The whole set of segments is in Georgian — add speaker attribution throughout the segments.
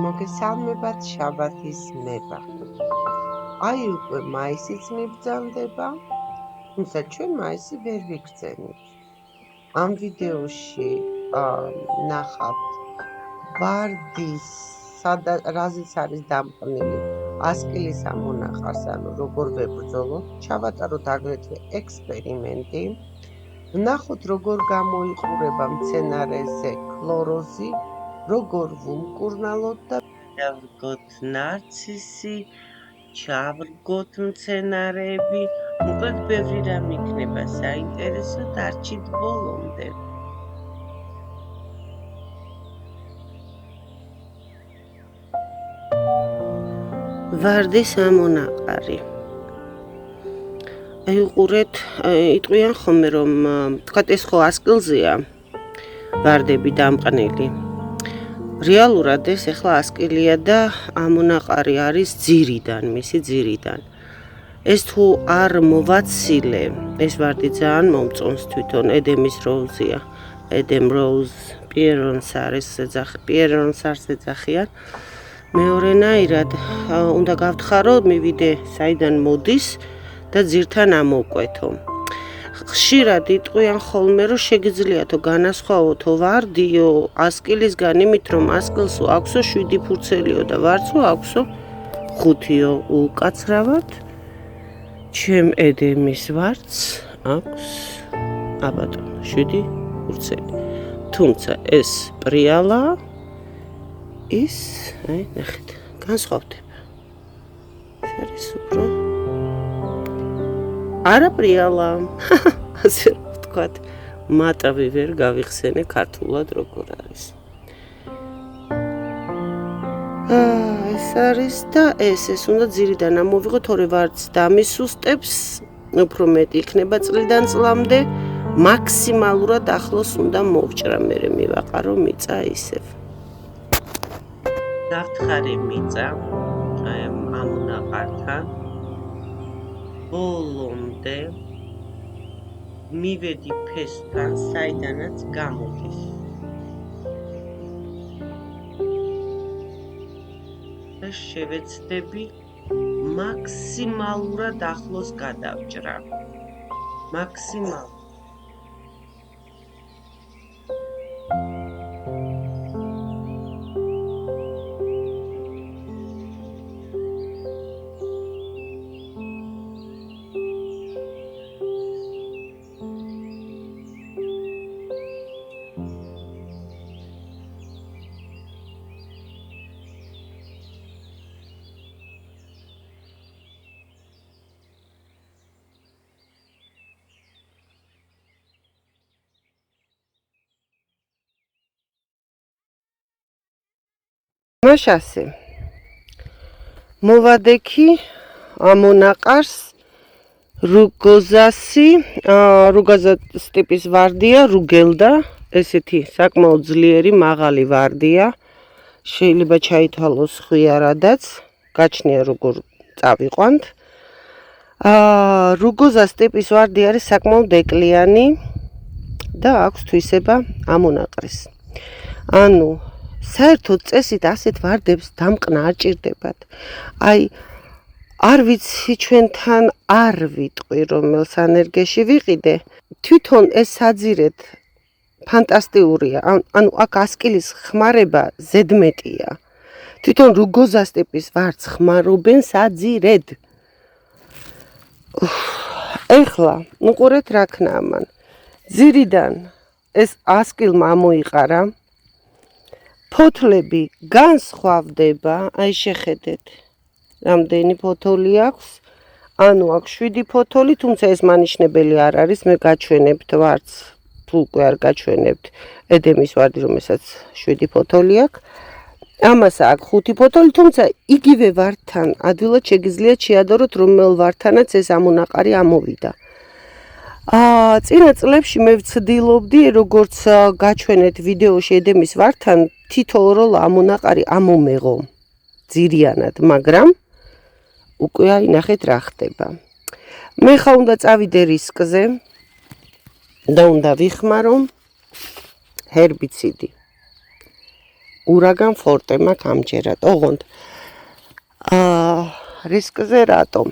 Speaker 1: მოგესალმებათ შაბათის მება. აი უკვე მაისიც მიბრძანდება, თუმცა ჩვენ მაისი ვერ ვიგრძენით. ამ ვიდეოში ნახავთ ვარდის, რაზეც არის დამყნილი ასკილის ამონაყარს, ანუ როგორ ვებრძოლოთ, ჩავატაროთ აგრეთვე ექსპერიმენტი. ვნახოთ როგორ გამოიყურება მცენარეზე ქლოროზი, როგორ ვუმკურნალოთ და ჩავრგოთ ნარცისი, ჩავრგოთ მცენარეები, მოკლედ ბევრი რამ იქნება საინტერესო, დარჩით ბოლომდე. ვარდის ამონაყარი. აი უყურეთ, იტყვიან ხოლმე რომ თქვათ ეს ხო ასკილზეა ვარდები დამყნილი. რეალურად ეს ახლა ასკილია და ამონაყარი არის ძირიდან, მისი ძირიდან. ეს თუ არ მოვაცილე, ეს ვარდი ძალიან მომწონს თვითონ, ედემის როუზია. ედემ როუზ პიერონს არის ეძახი, პიერონს არის ეძახიან. მეორენაირად უნდა გავთხარო, მივიდე საიდან მოდის და ძირთან ამოვკვეთო. ხშირად იტყვიან ხოლმე რომ შეგიძლიათო განასხვაოთო ვარდიო ასკილისგან, იმით რომ ასკილსო აქვსო 7 ფურცელიო და ვარდსო აქვსო 5-იო. უკაცრავად ჩემ ედემის ვარდს აქვს აბატონო 7 ფურცელი. თუმცა ეს პრიალა ის, აი ნახეთ, განსხვავდება. არის უფრო არა პრიალა, ასე ვთქვათ, მატავი ვერ გავიხსენე ქართულად როგორ არის. ეს არის და ეს უნდა ძირიდან ამოვიღოთ, ორი ვარდს დამისუსტებს, უფრო მეტი იქნება წლიდან წლამდე, მაქსიმალურად ახლოს უნდა მოვჭრა, მერე მივაყარო მიწა ისევ. დავთხარე მიწა აი ამონაყართან. ბოლომდე მივედი ფესთან, საიდანაც გამოდის. და შევეცდები მაქსიმალურად ახლოს გადავჭრა. მაქსიმალურად. მაშასე მოვადექი ამონაყარს რუგოზასი, რუგაზას ტიპის ვარდია, რუგელდა, ესეთი საკმაოდ ძლიერი მაღალი ვარდია. შეიძლება ჩაითვალოს ხვიარადაც, გაჩნია როგორ წავიყვანთ. რუგოზას ტიპის ვარდი არის საკმაოდ ეკლიანი და აქვს თვისება ამონაყრის. ანუ საერთოდ წესით ასეთ ვარდებს დამყნა არ ჭირდებათ. აი არ ვიცი ჩვენთან არ ვიტყვი რომელ სანერგეში ვიყიდე. თვითონ ეს საძირეთ ფანტასტიურია. ანუ აქ ასკილის ხმარება ზედმეტია. თვითონ რუგოზას ტიპის ვარდს ხმარობენ საძირედ. ეხლა უყურეთ რა ქნა ამან. ძირიდან ეს ასკილმა ამოიყარა. ფოთლები განსხვავდება, აი შეხედეთ, რამდენი ფოთოლი აქვს, ანუ აქვს 7 ფოთოლი, თუმცა ეს მანიშნებელი არ არის, მე გაჩვენებთ ვარდს, თუ უკვე არ გაჩვენებთ ედემის ვარდი, რომელსაც 7 ფოთოლი აქვს, ამას აქვს 5 ფოთოლი, თუმცა იგივე ვარდთან ადვილად შეგიძლიათ შეადაროთ, რომელ ვარდთანაც ეს ამონაყარი ამოვიდა. წინა წლებში მე ვცდილობდი, როგორც გაჩვენეთ ვიდეოში ედემის ვარდთან, თითოეულ ამონაყარი ამომეღო ძირიანად, მაგრამ უკვე აი ნახეთ რა ხდება. მე ხა უნდა წავიდე რისკზე და უნდა ვიხმარო ჰერბიციდი. ურაგან ფორტე მაქვს ამჯერად. ოღონდ რისკზე რატომ?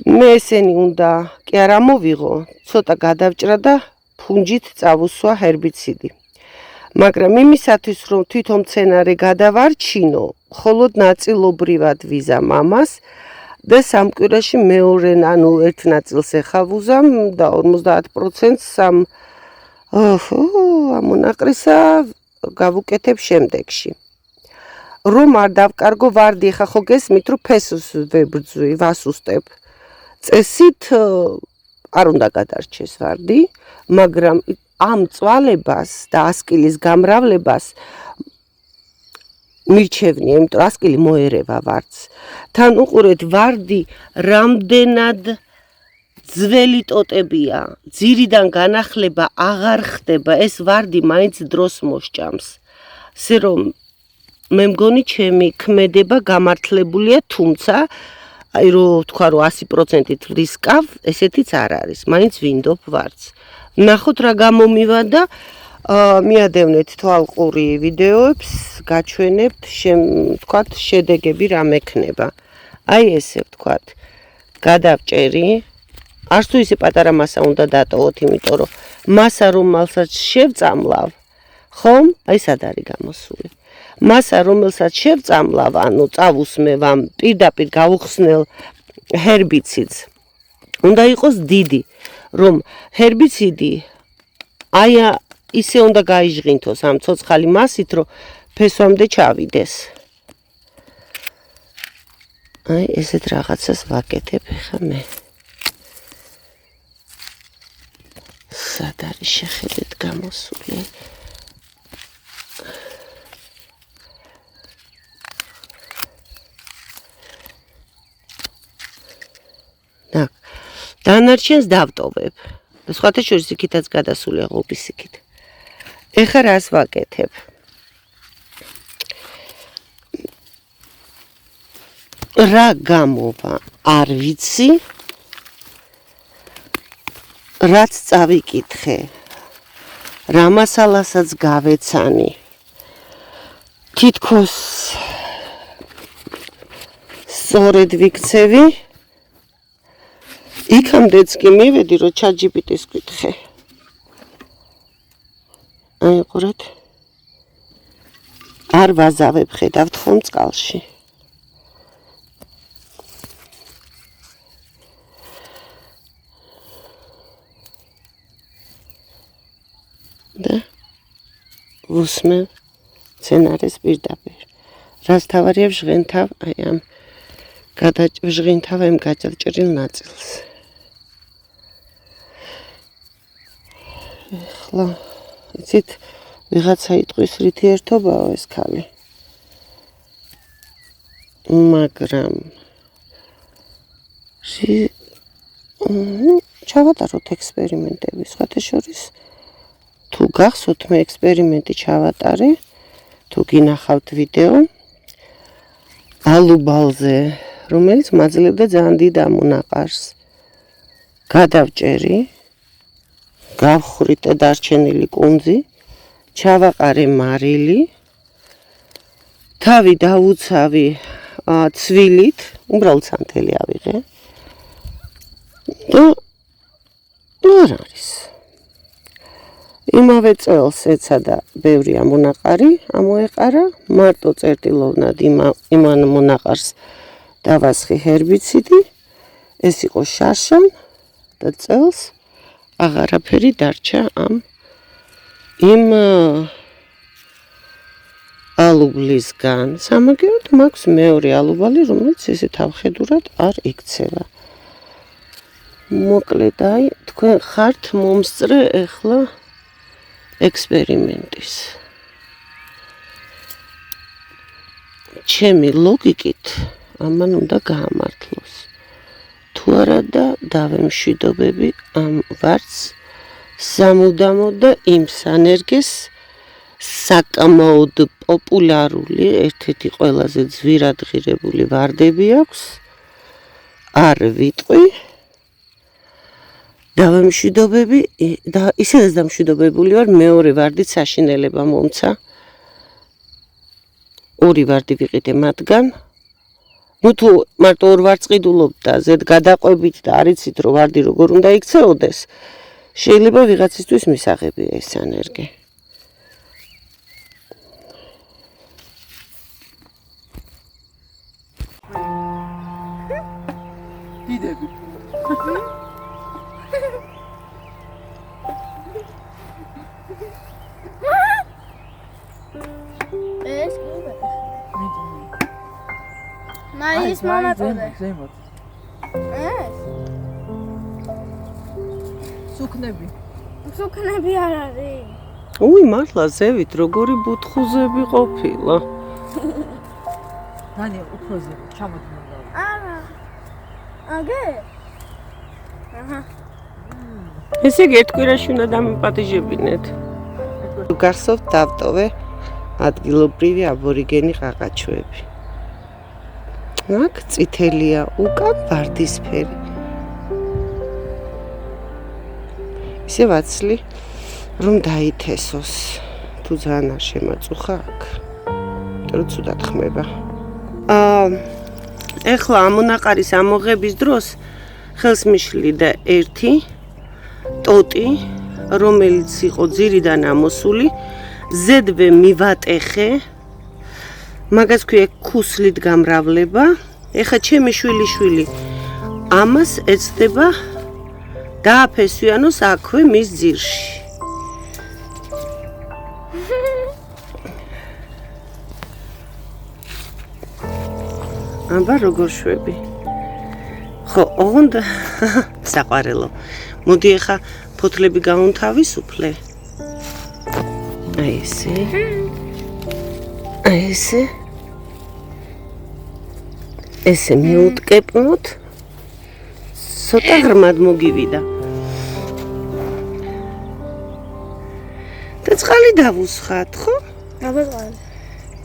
Speaker 1: მე ესენი უნდა კი არ ამოვიღო, ცოტა გადავჭრა და ფუნჯით წავუსვა ჰერბიციდი. მაგრამ იმისათვის რომ თვითონ მცენარე გადავარჩინო, მხოლოდ ნაწილობრივად ვიზა მამას და სამ კვირაში მეორე ანუ ერთ ნაწილს ეხავუზამ და 50%-ს ამონაყრისა გავუკეთებ შემდეგში. რომ არ დავკარგო ვარდი, ხა ხო გესმით რომ ფესვს ვებრძვი, ვასუსტებ. წესით არ უნდა გადარჩეს ვარდი, მაგრამ ამ წვალებას და ასკილის გამრავლებას მირჩევნია, იმიტომ რომ ასკილი მოერევა ვარდს. თან უყურეთ, ვარდი რამდენად ძველი ტოტებია, ძირიდან განახლება აღარ ხდება, ეს ვარდი მაინც დროს მოსჭამს. ასე რომ მე მგონი ჩემი ქმედება გამართლებულია, თუმცა აი რომ თქვა რომ 100%-ით ვრისკავ, ესეთიც არ არის, მაინც ვინდობ ვარდს. ნახოთ რა გამომივადა, მიადევნეთ თვალყური ვიდეოებს, გაჩვენებთ, თქვათ შედეგები რა მექნება. აი ესე ვთქვათ, გადავჭერი, არც თუ ისე პატარა მასა უნდა დატოვოთ, იმიტომ რომ მასა რომელსაც შევწამლავ, ხომ? აი სად არის გამოსული. მასა რომელსაც შევწამლავ, ანუ წავუსმევ ამ პირდაპირ გავუხსნელ ჰერბიციდს, უნდა იყოს დიდი, რომ ჰერბიციდი აი ისე უნდა გაიჟღინთოს ამ ცოცხალი მასით, რომ ფესვამდე ჩავიდეს. აი ესეთ რაღაცას ვაკეთებ ხა მე. სად არის შეხედეთ გამოსული. დანარჩენს დავტოვებ. სხვათა შორის იქითაც გადასულია ღობის იქით. ეხლა რას ვაკეთებ? რა გამოვა არ ვიცი, რაც წავიკითხე, რა მასალასაც გავეცანი, თითქოს სწორედ ვიქცევი, იქამდეც კი მივედი, რომ ChatGPT-ს ვკითხე. აი ყურეთ, არ ვაზავებ, ხედავთ ხომ წყალში. და ვუსმევ მცენარეს პირდაპირ. რას თავარია ვჟღენთავ, აი ამ ვჟღინთავ ამ გადაჭრილ ნაწილს. ეხლა იცით, ვიღაცა იტყვის რითი ერთობაა ეს ქალი. მაგრამ ჩავატაროთ ექსპერიმენტები, სხვათა შორის თუ გახსოვთ, მე ექსპერიმენტი ჩავატარე, თუ გინახავთ ვიდეო ალუბალზე, რომელიც მაძლევდა ძალიან დიდ ამონაყარს. გადავჭერი, გავხვრიტე დარჩენილი კუნძი, ჩავაყარე მარილი, თავი დავუცავი ცვილით, უბრალოდ სანთელი ავიღე და არ არის. იმავე წელს ეცადა ბევრი ამონაყარი ამოეყარა, მარტო წერტილოვნად იმ ამონაყარს დავასხი ჰერბიციდი, ეს იყო შარშან და წელს აღარაფერი დარჩა იმ ალუბლისგან. სამაგიეროდ მაქვს მეორე ალუბალი, რომელიც ესე თავხედურად არ იქცევა. მოკლედ აი, თქვენ ხართ მომსწრე ეხლა ექსპერიმენტის. ჩემი ლოგიკით ამან უნდა გაამართლოს. თუ არა და დავემშვიდობები ამ ვარდს სამუდამოდ და იმ სანერგეს საკმაოდ პოპულარული, ერთ-ერთი ყველაზე ძვირადღირებული ვარდები აქვს. არ ვიტყვი. დავემშვიდობები, და ისედაც დამშვიდობებული ვარ, მეორე ვარდით საშინელება მომცა. და ვეცადებ, რომ ეს ვარდი მოვიწყო. მოგესმით? აი, ორი ვარდი ვიყიდე მათგან. ნუ თუ მარტო ორ ვარდს ყიდულობ და ზედ გადაყვებით და არ იცით რომ ვარდი როგორ უნდა იქცეოდეს, შეიძლება ვიღაცისთვის მისაღებია ეს ანერგე.
Speaker 2: დიდები.
Speaker 3: ეს კიდე. მაის მონაწილე.
Speaker 2: ზემოთ.
Speaker 3: ეს
Speaker 2: სუქნები.
Speaker 3: სუქნები არ არის.
Speaker 1: უი, მართლა ზევით როგორი ბუთხუზები ყოფილა.
Speaker 2: დანია უფროზე ჩამოდგა.
Speaker 3: არა. აგე? აჰა.
Speaker 1: ესე იგი ერთ კვირაში უნდა დამიპატიჟებინეთ. გახსოვთ დავტოვე ადგილობრივი აბორიგენი ყაყაჩოები. აქ წითელია, უკან ვარდისფერი. ისე ვაცლი რომ დაითესოს. თუ ძალიან არ შემაწუხა აქ. იმიტომ რომ ცუდად ხმება. ეხლა ამონაყარის ამოღების დროს ხელს მიშლიდა ერთი ტოტი, რომელიც იყო ძირიდან ამოსული, ზედვე მივატეხე. მაგას ქვია ქუსლით გამრავლება. ეხლა ჩემი შვილი ამას ეცდება დააფესვიანოს აქვე მის ძირში. აბა როგორ შვები? ხო, ოღონდ საყვარელო. მოდი ეხა ფოთლები გავუნთავისუფლე. აი ესე. აი ესე. ესე მიუტკეპნოთ. ცოტა ღრმად მოგივიდა. და წყალი დავუსხათ, ხო?
Speaker 3: აბა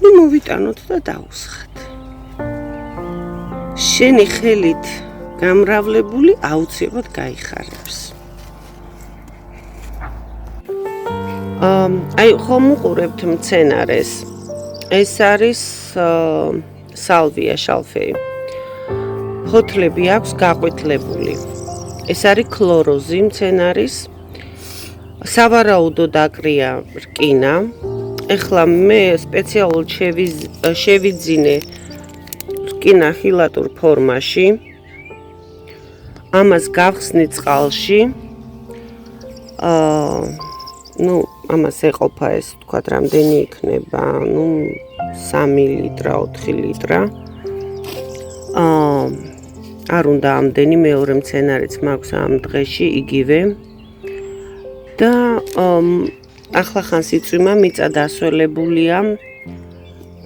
Speaker 1: ნუ მოვიტანოთ და დავუსხათ. შენი ხელით გამრავლებული აუცილებლად გაიხარებს. აი ხომ უყურებთ მცენარეს. ეს არის სალვია შალფეი. ფოთლები აქვს გაყვითლებული. ეს არის ქლოროზი მცენარის. სავარაუდოდ აკრია რკინა. ეხლა მე სპეციალურად შევიძინე რკინა ხილატურ ფორმაში. ამას გავხსნი წყალში. ნუ ამას ეყოფა ეს თქვა რამდენი იქნება, ნუ 3 ლიტრა, 4 ლიტრა. არ უნდა ამდენი, მეორე მცენარეც მაქვს ამ დღეში იგივე. და ახლახანს იწვიმა მიწა დასველებულია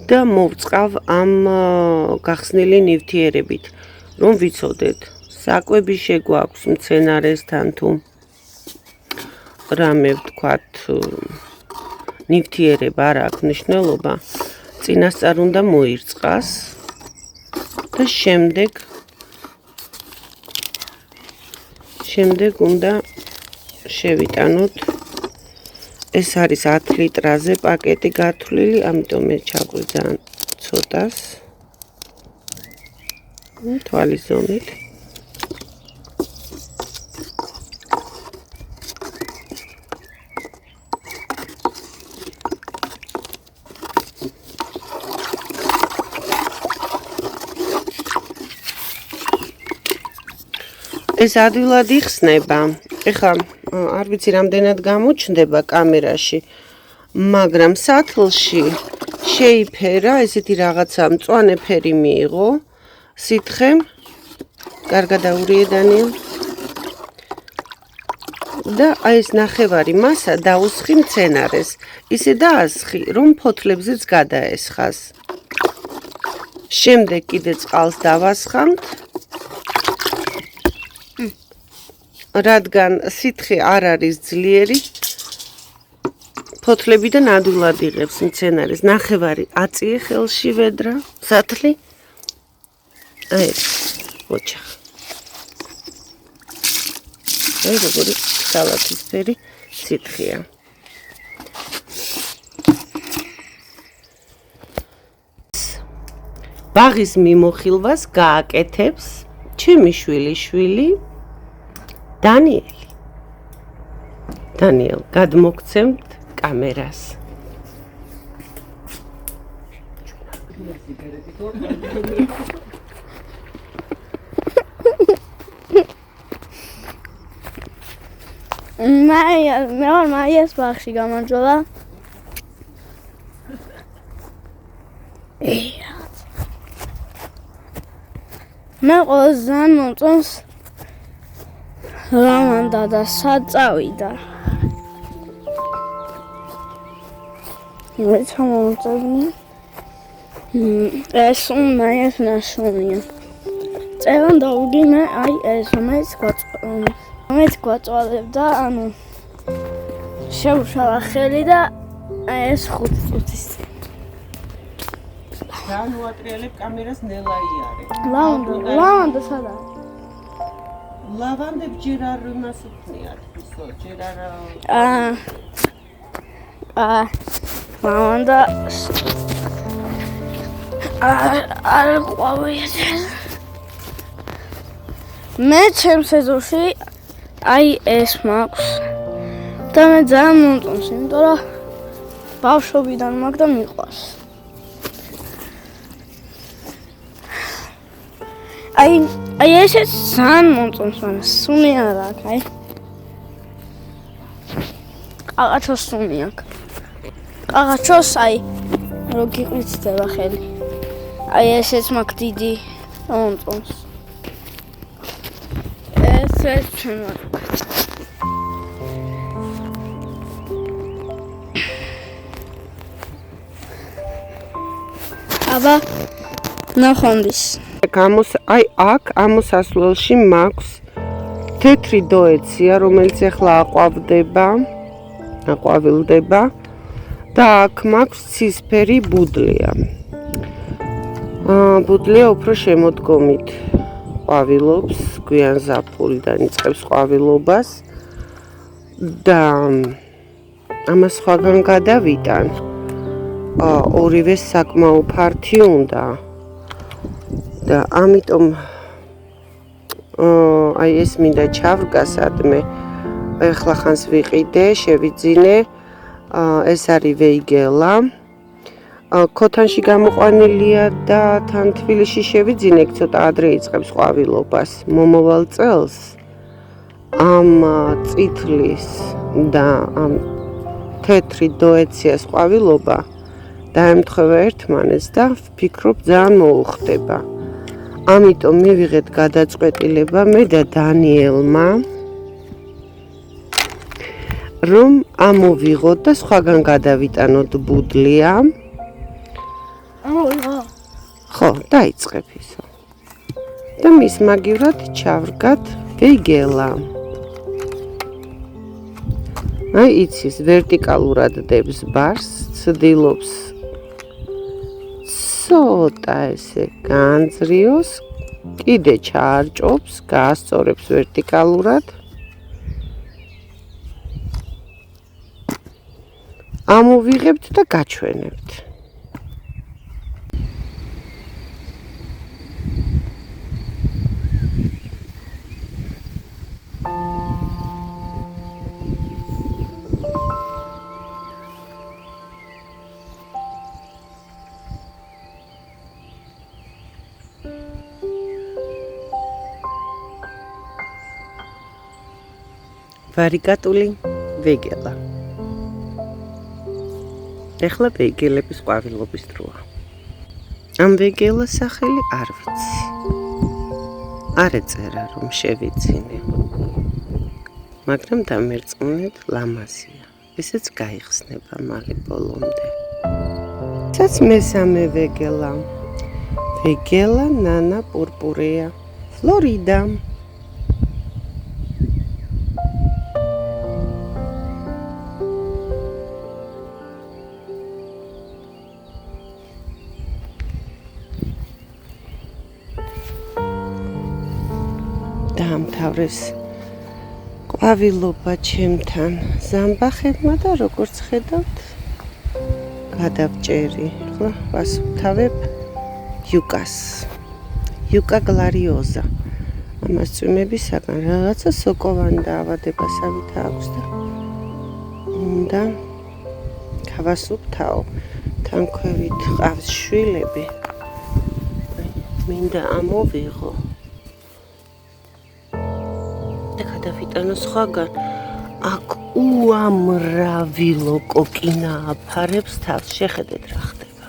Speaker 1: და მოვწყავ ამ გახსნილი ნივთიერებით, რომ ვიცოდეთ, საკვები შეგვაქვს მცენარესთან თუ რამე ვთქვათ ნივთიერება არ აქვს მნიშვნელობა, წინასწარ უნდა მოირწყას და შემდეგ უნდა შევიტანოთ. ეს არის 10 ლიტრაზე პაკეტი გათვლილი, ამიტომ მე ჩაგვი ძალიან ცოტას. თვალის ზომით. ეს ადვილად იხსნება. ეხლა არ ვიცი რამდენად გამოჩნდება კამერაში, მაგრამ სათლში შეიფერა, ესეთი რაღაცა მწვანე ფერი მიიღო, სითხე, კარგად აურიედანია. და აი ეს ნახევარი მასა დაუსხი მცენარეს, ისე დაასხი, რომ ფოთლებზეც გადაესხას. შემდეგ კიდე წყალს დავასხამთ. რადგან სითხე არ არის ძლიერი, ფოთლებიდან ადვილად იღებს მცენარეს. ნახევარი აწიე ხელში ვედრა, სათლი. აი ეს, ოჩახ. აი როგორი სალათისფერი სითხეა. ბაღის მიმოხილვას გააკეთებს ჩემი შვილი დანიელი. დანიელ, გადმოგცემთ კამერას.
Speaker 3: მე ვარ მაიას ბაღში გამარჯობა. მე ყველაზე მომწონს ლავანდა და საწავიდა. მე ჩამოვწევი. ეს მაიას ნაშრომია. წევან დავუდი მე აი ეს მეც გვაწვალებდა, ანუ შევშალა ხელი და აი ეს 5 წუთის წინ.
Speaker 1: განუატრიალებ კამერას ნელაიარე.
Speaker 3: ლავანდა სადა?
Speaker 1: ლავანდებს ჯერ არ იმას უქნიათ, ისო, ჯერ
Speaker 3: ლავანდა არ ყვავიეთ. მე ჩემს ეზოში აი ეს მაქვს და მე ძალიან მომწონს, იმიტომ რომ ბავშვობიდან მაქვს და მიყვარს. აი ესეც ძალიან მომწონს, მაგრამ სუნი არ აქვს, აი. ყაღაჩოს სუნი აქვს. ყაღაჩოს აი რო გიყრიცდება ხელი. აი ესეც მაქვს დიდი მომწონს. ესეც ჩემო. აბა ნახონდის.
Speaker 1: აი აქ ამოსასვლელში მაქვს თეთრი დოეცია, რომელიც ახლა აყვავილდება და აქ მაქვს ცისფერი ბუდლია. ბუდლია უფრო შემოდგომით ყვავილობს, გვიან ზაფხულიდან იწყებს ყვავილობას და ამას სხვაგან გადავიტან. ორივე საკმაო ფართი უნდა. და ამიტომ აი ეს მინდა ჩავრგა სადმე ახლა ხანს ვიყიდე, შევიძინე. ეს არის ვეიგელა. ქოთანში გამოყვანილია და თან თბილისში შევიძინე, ცოტა ადრე იწყებს ყვავილობას. მომავალ წელს ამ წითლის და ამ თეთრი დოეციას ყვავილობა დაემთხვევა ერთმანეთს და ვფიქრობ ძალიან მოუხდება. ამიტომ მივიღეთ გადაწყვეტილება მე და დანიელმა, რომ ამოვიღოთ და სხვაგან გადავიტანოთ ბუდლია. ხო, დაიწყებ ისო. და მის მაგივრად ჩავრგათ ვეიგელა. აი იცის, ვერტიკალურად დებს ბარს, ცდილობს ცოტა ესე განძრიოს, კიდე ჩაარჭობს, გაასწორებს ვერტიკალურად. ამოვიღებთ და გაჩვენებთ. ვარიკატული ვეიგელა. ეხლა ვეიგელების ყვავილობის დროა. ამ ვეიგელას სახელი არ ვიცი. არ ეწერა რომ შევიძინე. მაგრამ დამერწმუნეთ ლამაზია. ესეც გაიხსნება მალე ბოლომდე. ცაც მესამე ვეიგელა. ვეიგელა ნანა პურპურეა. ფლორიდა. დაამთავრეს ყვავილობა ჩემთან ზამბახებმა და როგორც ხედავთ გადავჭერი. ახლა ვასუფთავებ იუკა გლარიოზა. ამას წვიმებისაგან რაღაცა სოკოვანი დაავადებასავით აქვს და უნდა გავასუფთავო. თანქვევით ყავს შვილები. მინდა ამოვიღო. და გადავიტანო სხვაგან. აქ უამრავი ლოკოკინა აფარებს თავს. შეხედეთ რა ხდება.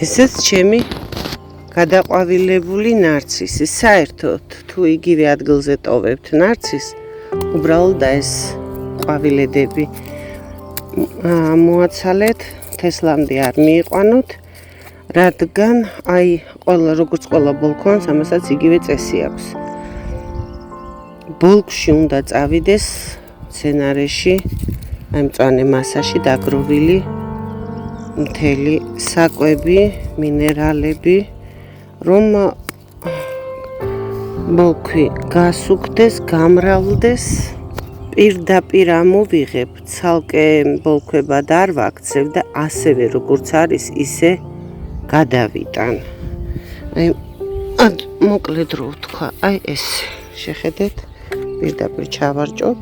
Speaker 1: ესეც ჩემი გადაყვავილებული ნარცისი. საერთოდ თუ იგივე ადგილზე ტოვებთ ნარცისს, უბრალოდ ეს ყვავილედები მოაცალეთ, თესლამდე არ მიიყვანოთ, რადგან აი როგორც ყველა ბოლქვანს ამასაც იგივე წესი აქვს. ბოლქვში უნდა წავიდეს მცენარეში, აი მწვანე მასაში დაგროვილი მთელი საკვები, მინერალები, რომ ბოლქვი გასუქდეს, გამრავლდეს. პირდაპირ ამოვიღებ, ცალკე ბოლქვებად არ ვაქცევ და ასევე როგორც არის, ისე გადავიტან. აი მოკლედ რო ვთქვა, აი ეს შეხედეთ, პირდაპირ ჩავარჭობ,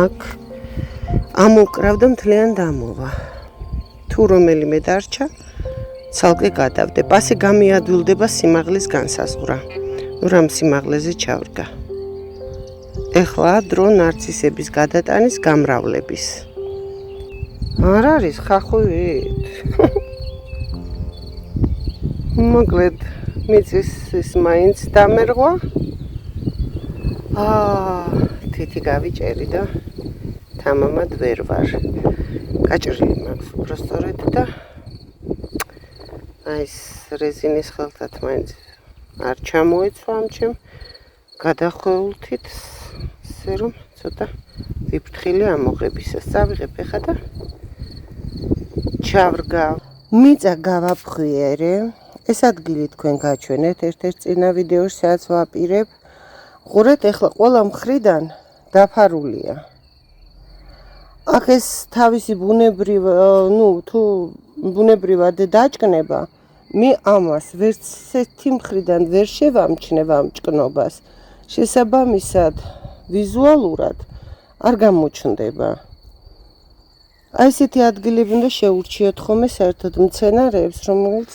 Speaker 1: აქ ამოვკრავ და მთლიან დამოვა. თუ რომელიმე დარჩა, ცალკე გადავდებ. ასე გამიადვილდება სიმაღლის განსაზღვრა. რამ სიმაღლეზე ჩავრგა. ეხლა დრო ნარცისების გადატანის გამრავლების. არ არის ხახვივით. მოკლედ მიწის ის მაინც დამერღვა. თითი გავიჭერი და თამამად ვერ ვარ. გაჭრილი მაქვს უბრალოდ და აი ეს რეზინის ხელთათ მაინც არ ჩამოეცვა ამ ჩემ გადახვეულთით. ისე რომ ცოტა ვიფრთხილე ამოღებისას. წავიღებ ეხა და ჩავრგავ. მიწა გავაფხვიერე. ეს ადგილი თქვენ გაჩვენეთ ერთ-ერთ წინა ვიდეოში, სადაც ვაპირებ. ყურეთ, ეხლა ყველა მხრიდან დაფარულია. აქ ეს თავისი ბუნებრივად დაჭკნება, მე ამას ვერც ერთი მხრიდან ვერ შევამჩნევ ამ ჭკნობას. შესაბამისად, ვიზუალურად არ გამოჩნდება. აი ესეთი ადგილები უნდა შეურჩიოთ ხოლმე საერთოდ მცენარეებს, რომელიც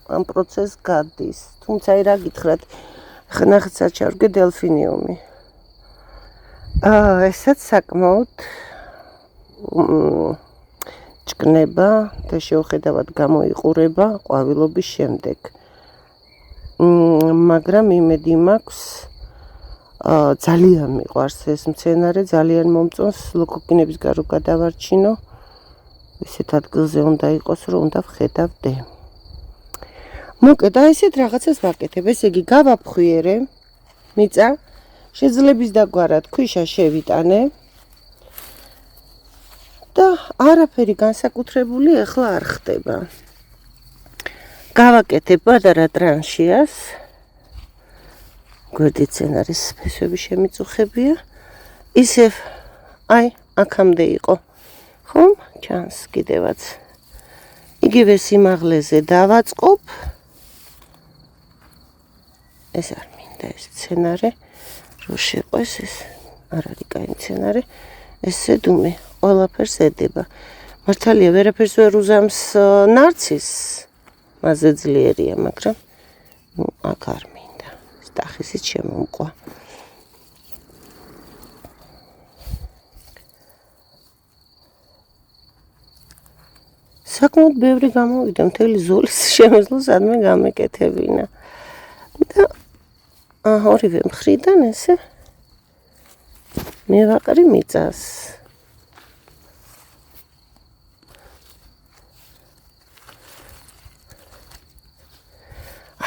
Speaker 1: ამ პროცესს გადის. თუმცა აი რა გითხრათ, ხა ნახეთ საჩავრგე დელფინიუმი. ესაც საკმაოდ ჭკნება და შეუხედავად გამოიყურება ყვავილობის შემდეგ. მაგრამ იმედი მაქვს, ძალიან მიყვარს ეს მცენარე, ძალიან მომწონს, ლოკოკინების გარო გადავარჩინო. ისეთ ადგილზე უნდა იყოს, რომ უნდა ვხედავდე. მოკეთ, აი ესეთ რაღაცას ვაკეთებ. ესე იგი, გავაფხვიერე მიწა, შეძლების დაგვარად ქვიშა შევიტანე და არაფერი განსაკუთრებული ახლა არ ხდება. გავაკეთებ პატარა ტრანშიას. გვერდით მცენარის ფესვები შემიწუხებია. ისევ აი აქამდე იყო. ხომ? ჩანს კიდევაც. იგივე სიმაღლეზე დავაწყობ. ეს არ მინდა ეს მცენარე, რო შეყვეს ეს არ არის კაი მცენარე. ესე დუმე, ყველაფერს ედება. მართალია ვერაფერს ვერ უზამს ნარცისს. მასზე ძლიერია, მაგრამ აქ არ მინდა. სტახისით შემომყვა. საკმაოდ ბევრი გამოვიდა, მთელი ზოლის შემეძლო სადმე გამეკეთებინა. და ორივე მხრიდან ესე მევაყრი მიწას.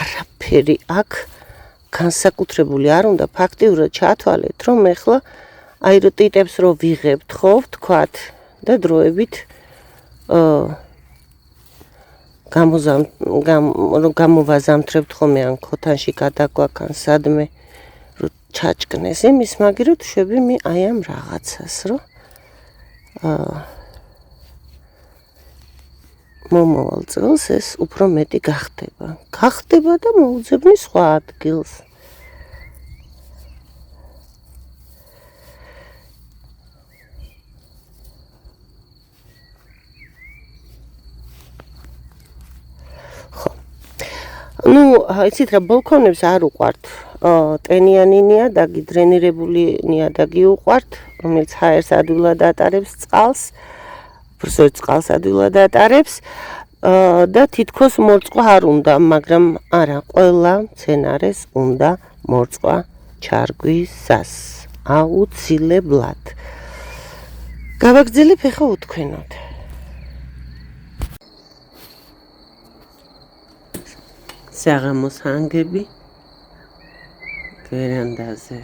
Speaker 1: არაფერი აქ განსაკუთრებული არ უნდა ფაქტიურად ჩათვალეთ, რომ ეხლა აიროტიტებს რო ვიღებთ, ხო, ვთქვათ და დროებით გამოვაზამთრებთ ხოლმე ან ქოთანში გადაგვაქან სადმე რო ჩაჭკნეს იმის მაგირო თშვები მე აი ამ რაღაცას რო მომავალ წელს ეს უფრო მეტი გახდება და მოუძებნი სხვა ადგილს. ნუ, იცით რა, ბოლქონებს არ უყვართ. ტენიანი ნიადაგი, დრენირებული ნიადაგი უყვართ, რომელიც ჰაერს ადვილად ატარებს წყალს, უბრალოდ წყალს ადვილად ატარებს და თითქოს მორწყვა არ უნდა, მაგრამ არა, ყველა მცენარეს უნდა მორწყვა ჩარგვისას. აუცილებლად. გავაგრძელებ ახლა უთქვენოდ. საღამოს ჰანგები ვერანდაზე.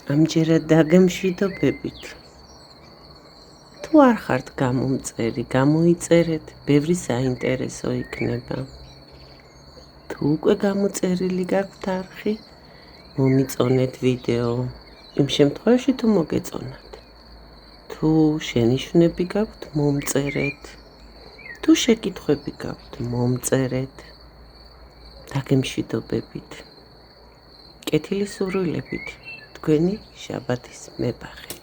Speaker 1: ამჯერად დაგემშვიდობებით. თუ არ ხართ გამომწერი, გამოიწერეთ, ბევრი საინტერესო იქნება. თუ უკვე გამოწერილი გაქვთ არხი, მომიწონეთ ვიდეო. იმ შემთხვევაში თუ მოგეწონათ. თუ შენიშვნები გაქვთ, მომწერეთ. თუ შეკითხვები გაქვთ, მომწერეთ. დაგემშვიდობებით. კეთილი სურვილებით. თქვენი შაბათის მებაღე.